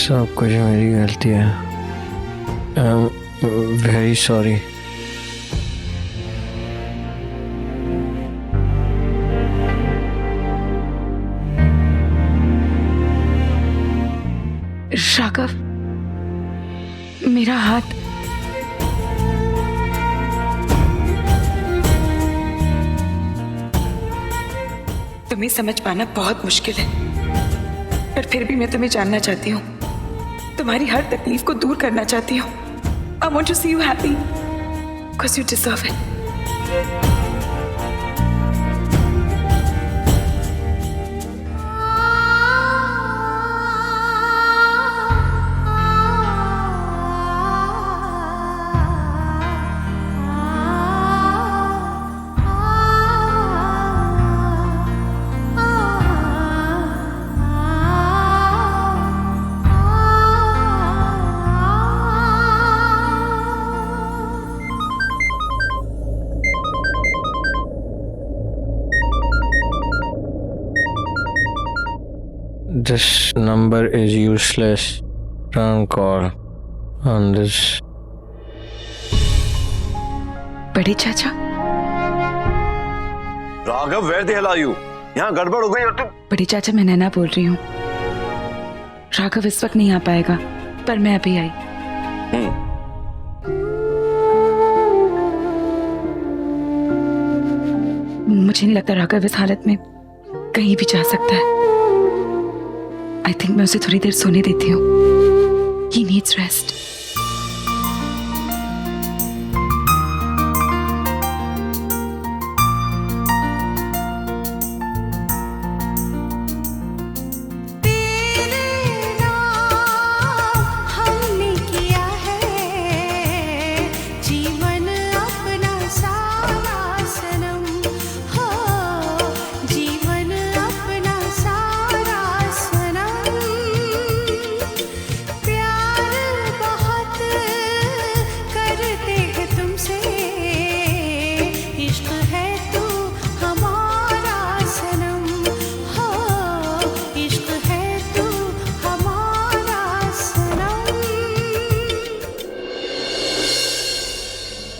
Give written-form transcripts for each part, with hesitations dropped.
सब कुछ मेरी गलती है। I am very sorry. Raghav, मेरा हाथ। तुम्हें समझ पाना बहुत मुश्किल है, पर फिर भी मैं तुम्हें जानना चाहती हूँ। तुम्हारी हर तकलीफ को दूर करना चाहती हूँ। I want to see you happy, because you deserve it. This number is useless. Don't call on this. बड़े चाचा। Raghav, where the hell are you? यहाँ गड़बड़ हो गई और तुम। बड़े चाचा, मैं नैना बोल रही हूँ। राघव इस वक्त नहीं आ पाएगा, पर मैं अभी आई। मुझे नहीं लगता राघव इस हालत में कहीं भी जा सकता है। आई थिंक मैं उसे थोड़ी देर सोने देती हूँ। He needs rest.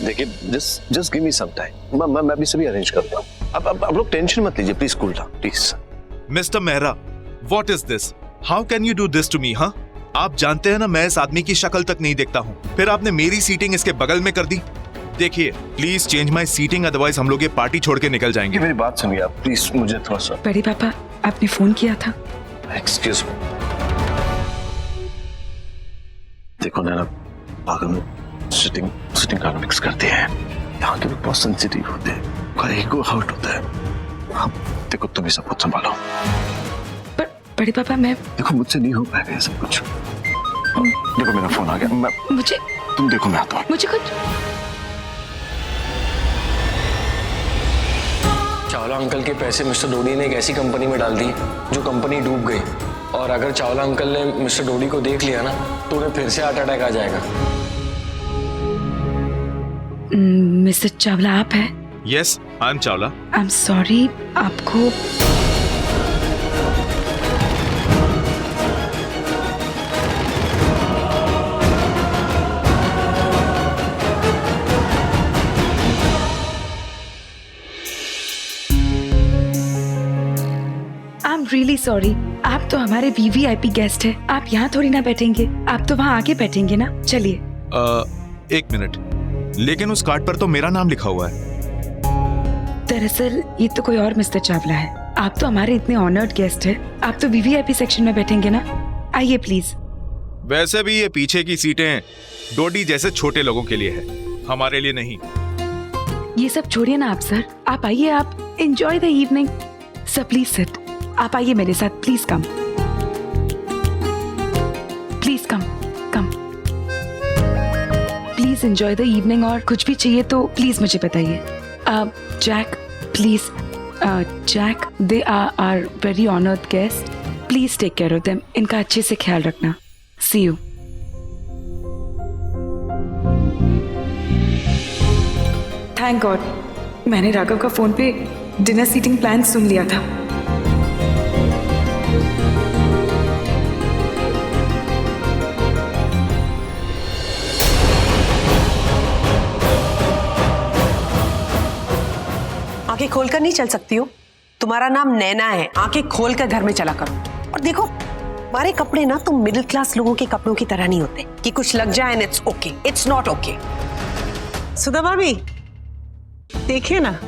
देखिए, just give me some time. मैं अभी सभी अरेंज करता हूँ। अब लोग टेंशन मत लीजिए, please cool down please. Mister Mehra, what is this? How can you do this to me? हाँ, आप जानते हैं ना मैं इस आदमी की शक्ल तक नहीं देखता हूँ, फिर आपने मेरी सीटिंग इसके बगल में कर दी। देखिए, please change my seating, otherwise हम लोग ये पार्टी छोड़ के निकल जाएंगे। मेरी बात सुनिए आप प्लीज, मुझे थोड़ा सा। बड़े पापा, आपने फोन किया था? Excuse me. देखो नैना, पागल में सिटिंग करना मिक्स करते हैं। यहाँ के लोग बहुत सेंसिटिव होते हैं, उनका ईगो हर्ट होता है। हाँ, देखो तुम ही सब कुछ संभालो। पर बड़े पापा, मैं देखो मुझसे नहीं हो पाएगा ये सब कुछ। देखो मेरा फोन आ गया, मुझे तुम देखो मैं आता हूँ। मुझे कुछ। चावला अंकल के पैसे मिस्टर डोडी ने एक ऐसी कंपनी में डाल दी जो कंपनी डूब गई, और अगर चावला अंकल ने मिस्टर डोडी को देख लिया ना तो उन्हें फिर से हार्ट अटैक आ जाएगा। मिस्टर चावला आप हैं? Yes, I am Chawla. I am sorry, आपको आई एम रियली सॉरी। आप तो हमारे वीवीआईपी गेस्ट हैं, आप यहाँ थोड़ी ना बैठेंगे, आप तो वहाँ आगे बैठेंगे ना। चलिए। एक मिनट, लेकिन उस कार्ड पर तो मेरा नाम लिखा हुआ है। दरअसल ये तो कोई और मिस्टर चावला है। आप तो हमारे इतने ऑनर्ड गेस्ट हैं, आप तो वीवीआईपी सेक्शन में बैठेंगे ना। आइए प्लीज। वैसे भी ये पीछे की सीटें डोडी जैसे छोटे लोगों के लिए है, हमारे लिए नहीं। ये सब छोड़िए ना आप सर, आप आइए, आप enjoy the evening. Sir please sit, आप आइए मेरे साथ, please come, please come come, please enjoy the evening. और कुछ भी चाहिए तो प्लीज मुझे बताइए। Jack please, Jack, they are very honoured guest, please take care of them, इनका अच्छे से ख्याल रखना। सी यू। थैंक गॉड, मैंने राघव का फोन पे डिनर सीटिंग प्लान सुन लिया था। आंखें खोलकर नहीं चल सकती हो? तुम्हारा नाम नैना है, आंखें खोलकर घर में चला करो। और देखो, हमारे कपड़े ना तुम मिडिल क्लास लोगों के कपड़ों की तरह नहीं होते कि कुछ लग जाए and it's okay. It's not okay. Sudha भाभी, देखिए ना,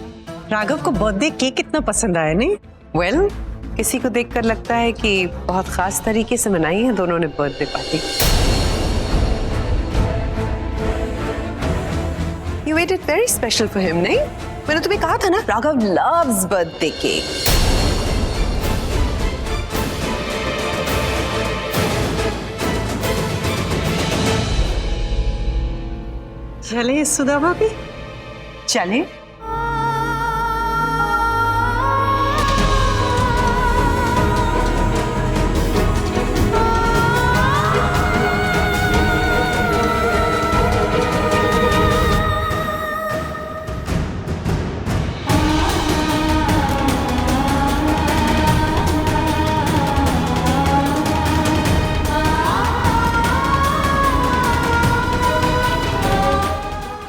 राघव को बर्थडे केक कितना पसंद आया, नहीं? वेल, किसी को देखकर लगता है कि बहुत खास तरीके से मनाई है दोनों ने birthday party. You made it very special for him, नहीं? मैंने तुम्हें कहा था ना, राघव loves birthday cake. चले सुधा भाभी, चले।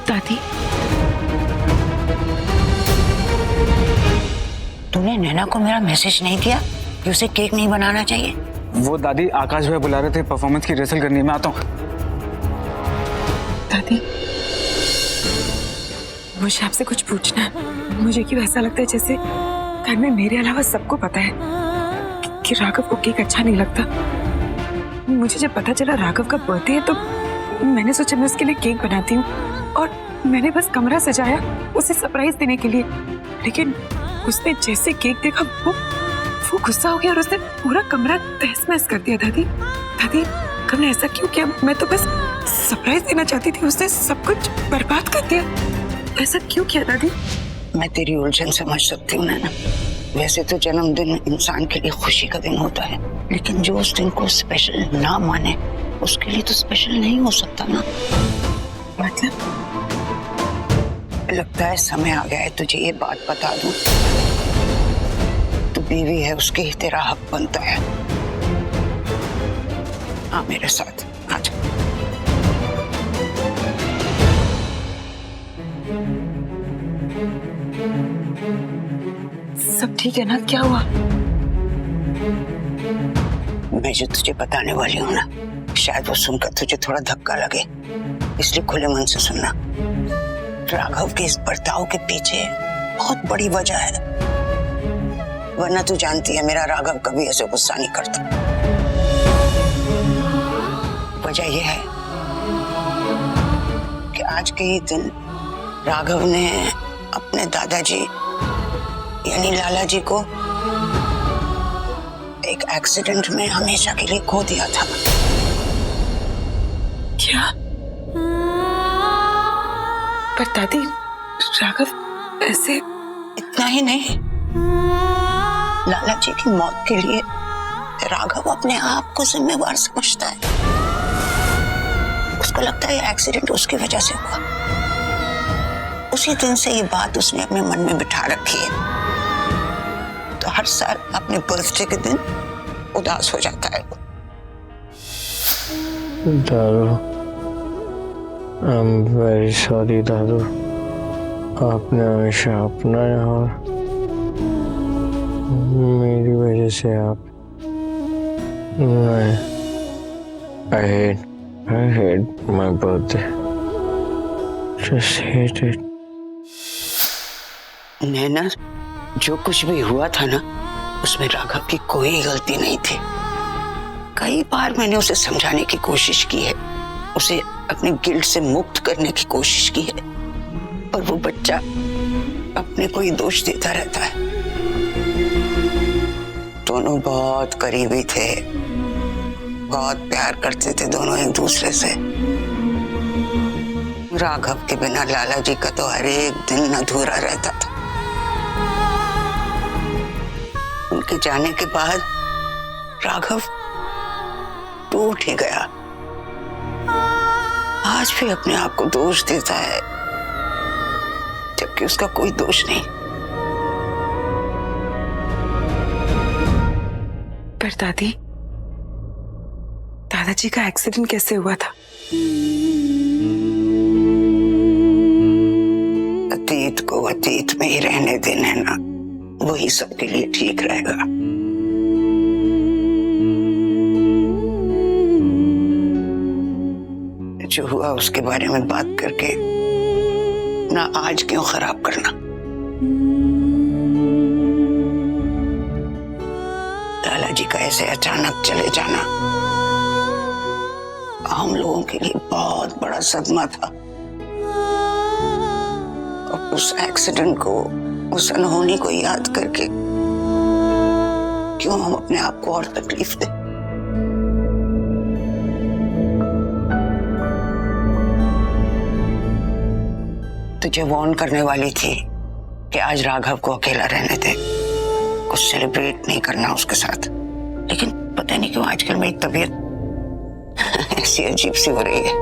दादी, तूने नैना को मेरा मैसेज नहीं दिया कि उसे केक नहीं बनाना चाहिए? वो दादी आकाश भाई बुला रहे थे परफॉर्मेंस की रिहर्सल करनी है, मैं आता हूँ। दादी, मुझे आपसे कुछ पूछना है। मुझे क्यों ऐसा लगता है जैसे घर में मेरे अलावा सबको पता है कि राघव को केक अच्छा नहीं लगता। मुझे जब पता चला राघव का बर्थडे है तो मैंने सोचा मैं उसके लिए केक बनाती हूँ और मैंने बस कमरा सजाया उसे सरप्राइज देने के लिए। लेकिन उसने जैसे केक देखा वो गुस्सा हो गया और उसने पूरा कमरा तहस-नहस कर दिया। दादी, तुमने ऐसा क्यों किया? मैं तो बस सरप्राइज देना चाहती थी, उसने सब कुछ बर्बाद कर दिया। ऐसा क्यों किया दादी? मैं तेरी उलझन समझ सकती हूँ नैना। वैसे तो जन्मदिन इंसान के लिए खुशी का दिन होता है, लेकिन जो उस दिन को स्पेशल ना माने उसके लिए तो स्पेशल नहीं हो सकता ना। मतलब लगता है समय आ गया है तुझे ये बात बता दूं। तू बीवी है, उसके ही तेरा हक बनता है। हाँ, मेरे साथ आ जा। सब ठीक है ना? क्या हुआ? मैं जो तुझे बताने वाली हूँ ना, शायद वो सुनकर तुझे थोड़ा धक्का लगे, इसलिए खुले मन से सुनना। राघव के इस बर्ताव के पीछे बहुत बड़ी वजह है, वरना तू जानती है मेरा राघव कभी ऐसे गुस्सा नहीं करता। वजह यह है कि आज के ही दिन राघव ने अपने दादाजी यानी लाला जी को एक एक्सीडेंट में हमेशा के लिए खो दिया था। क्या? पर दादी, राघव ऐसे? इतना ही नहीं, लाला जी की मौत के लिए राघव अपने आप को जिम्मेवार समझता है। उसको लगता है एक्सीडेंट उसकी वजह से हुआ। उसी दिन से ये बात उसने अपने मन में बिठा रखी है, तो हर साल अपने बर्थडे के दिन उदास हो जाता है। दादू, आई एम वेरी सॉरी दादू। आपने हमेशा अपना और मेरी वजह से आप नहीं। I hate my birthday. Just hate it. नैना, जो कुछ भी हुआ था ना, उसमें राघव की कोई गलती नहीं थी। कई बार मैंने उसे समझाने की कोशिश की है, उसे अपने गिल्ट से मुक्त करने की कोशिश की है, पर वो बच्चा अपने को ही दोष देता रहता है। दोनों बहुत करीबी थे, बहुत प्यार करते थे दोनों एक दूसरे से। राघव के बिना लाला जी का तो हर एक दिन अधूरा रहता था। उनके जाने के बाद राघव टूट ही गया। आज भी अपने आप को दोष देता है, जबकि उसका कोई दोष नहीं। पर दादी, दादाजी का एक्सीडेंट कैसे हुआ था? अतीत को अतीत में ही रहने देना ना, वही सबके लिए ठीक रहेगा। जो हुआ उसके बारे में बात करके ना आज क्यों खराब करना। लाला जी का ऐसे अचानक चले जाना हम लोगों के लिए बहुत बड़ा सदमा था। और उस एक्सीडेंट को, उस अनहोनी को याद करके क्यों हम अपने आप को और तकलीफ दें। तुझे वार्न करने वाली थी कि आज राघव को अकेला रहने दे, कुछ सेलिब्रेट नहीं करना उसके साथ, लेकिन पता नहीं क्यों आजकल मेरी तबीयत ऐसी अजीब सी हो रही है।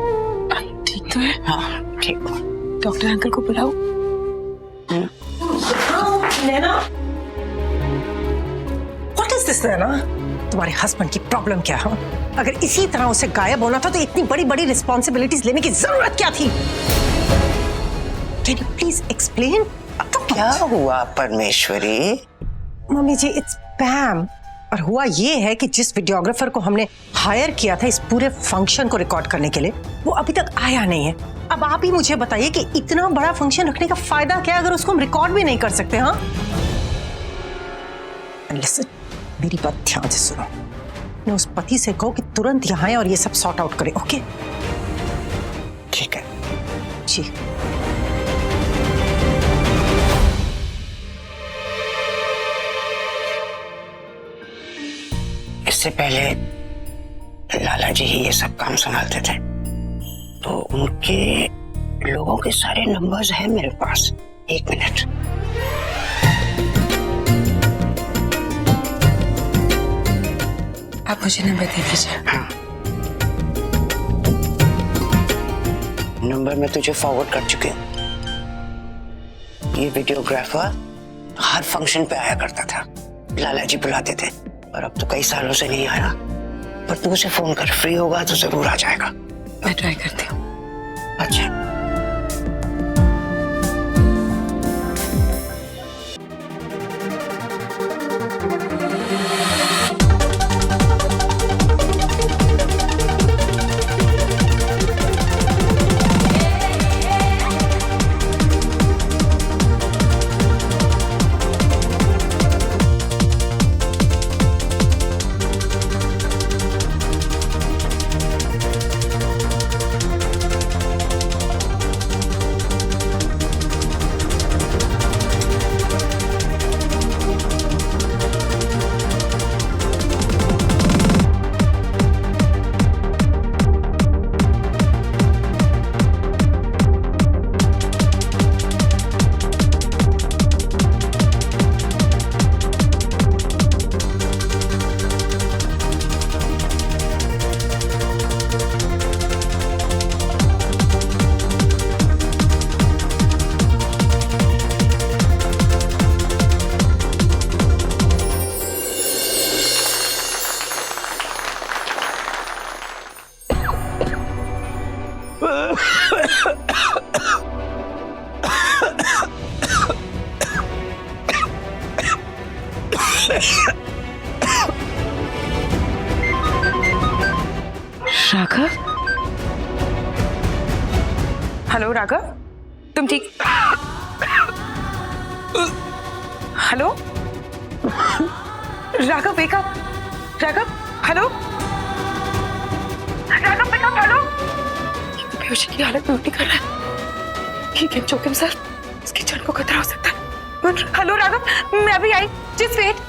ठीक तो है? हाँ ठीक हूँ। डॉक्टर अंकल को बुलाओ। नैना, व्हाट इज दिस नैना? तुम्हारे हस्बैंड की प्रॉब्लम क्या है? अगर इसी तरह उसे गायब होना था तो इतनी बड़ी बड़ी रिस्पॉन्सिबिलिटीज लेने की जरूरत क्या थी? Can you please explain? क्या हुआ परमेश्वरी? Mummy ji, it's पैम। और हुआ ये है कि जिस वीडियोग्राफर को हमने हायर किया था इस पूरे फंक्शन को रिकॉर्ड करने के लिए, वो अभी तक आया नहीं है। अब आप ही मुझे बताइए कि इतना बड़ा फंक्शन रखने का फायदा क्या है अगर उसको हम रिकॉर्ड भी नहीं कर सकते? हाँ, लिसन, मेरी बात ध्यान से सुनो। मैं उस पति से कहो कि तुरंत यहाँ आए और ये सब सॉर्ट आउट करे। ओके? ठीक है जी। इससे पहले लाला जी ही ये सब काम संभालते थे, तो उनके लोगों के सारे नंबर्स हैं मेरे पास। एक मिनट। आप मुझे नंबर दे दीजिए। हाँ, नंबर मैं तुझे फॉरवर्ड कर चुकी हूँ। ये वीडियोग्राफर हर फंक्शन पे आया करता था, लाला जी बुलाते थे, और अब तो कई सालों से नहीं आया। पर तू उसे फोन कर, फ्री होगा तो जरूर आ जाएगा। मैं ट्राई करती हूँ। अच्छा, राघव? हेलो राघव, तुम ठीक? Hello Raghav, wake up. Raghav, hello Raghav, wake up. Hello, बेहोशी की हालत में उल्टी कर रहा है। ही कैन चोक हिमसेल्फ, इसकी जान को खतरा हो सकता है। हेलो राघव, मैं अभी आई, जस्ट वेट।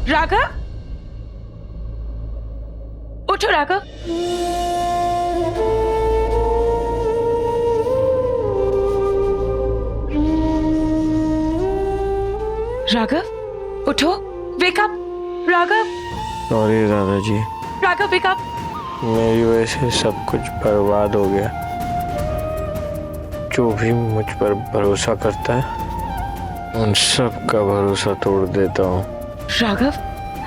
राघव, उठो राघव। राघव, उठो, वेक अप। राघव, सॉरी दादा जी, राघव वेक अप। मेरी वजह से सब कुछ बर्बाद हो गया। जो भी मुझ पर भरोसा करता है उन सब का भरोसा तोड़ देता हूँ। Raghav,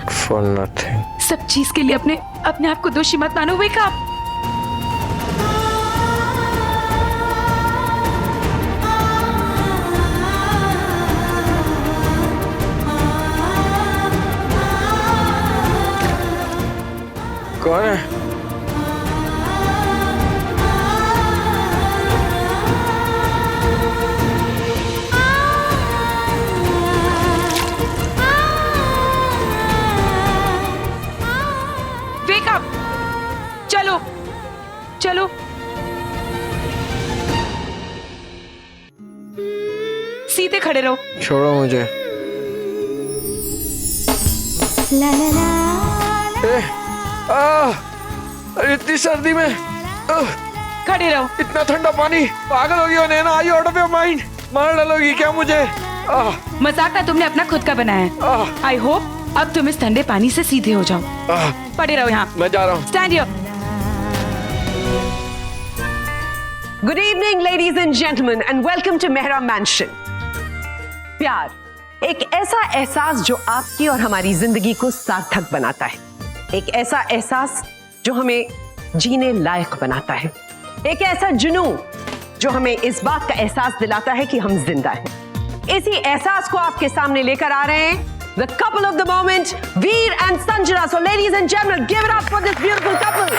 for nothing. सब चीज के लिए अपने आप को दोषी मत मानो। Wake up. कौन है? वेक अप, चलो चलो। सीधे खड़े रहो। छोड़ो मुझे। अरे इतनी सर्दी में खड़े रहो। इतना ठंडा पानी, पागल हो गई हो नैना, आई आउट ऑफ योर माइंड, मार डालोगी क्या मुझे? मजाक ना तुमने अपना खुद का बनाया है। आई होप अब तुम इस ठंडे पानी से सीधे हो जाओ। पड़े रहो यहाँ। मैं जा रहा हूँ। Stand here. Good evening ladies and gentleman and welcome to Mehra mansion. प्यार एक ऐसा एहसास जो आपकी और हमारी जिंदगी को सार्थक बनाता है, एक ऐसा एहसास जो हमें जीने लायक बनाता है, एक ऐसा जुनून जो हमें इस बात का एहसास दिलाता है कि हम जिंदा हैं। इसी एहसास को आपके सामने लेकर आ रहे हैं the couple of the moment, Veer and Sanjana. So ladies and gentlemen, give it up for this beautiful couple.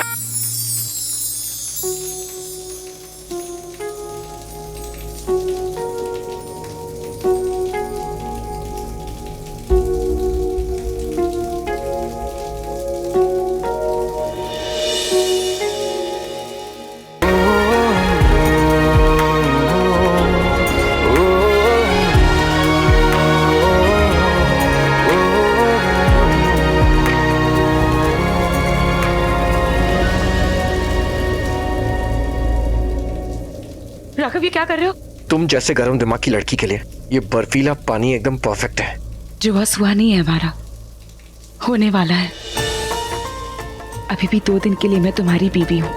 Raghav, ये क्या कर रहे हो? तुम जैसे गर्म दिमाग की लड़की के लिए ये बर्फीला पानी एकदम परफेक्ट है। जो बस हुआ नहीं है हमारा, होने वाला है। अभी भी 2 दिन के लिए मैं तुम्हारी बीवी हूं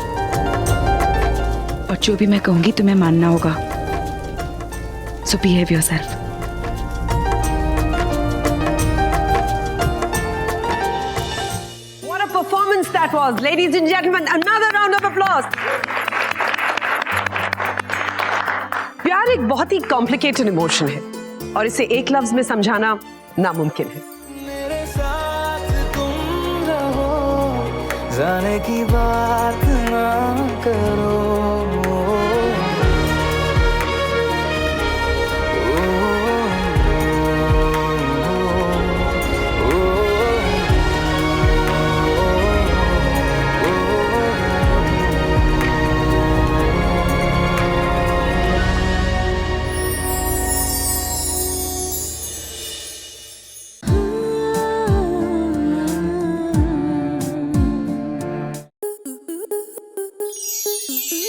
और जो भी मैं कहूंगी तुम्हें मानना होगा। So behave yourself. What a performance that was, ladies and gentlemen. Another round of applause. प्यार एक बहुत ही कॉम्प्लिकेटेड इमोशन है और इसे एक लफ्ज में समझाना नामुमकिन है। मेरे साथ तुम रहो, जाने की बात ना करो।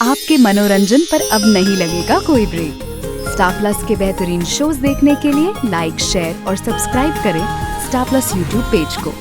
आपके मनोरंजन पर अब नहीं लगेगा कोई ब्रेक। स्टार प्लस के बेहतरीन शोज देखने के लिए लाइक, शेयर और सब्सक्राइब करें स्टार प्लस यूट्यूब पेज को।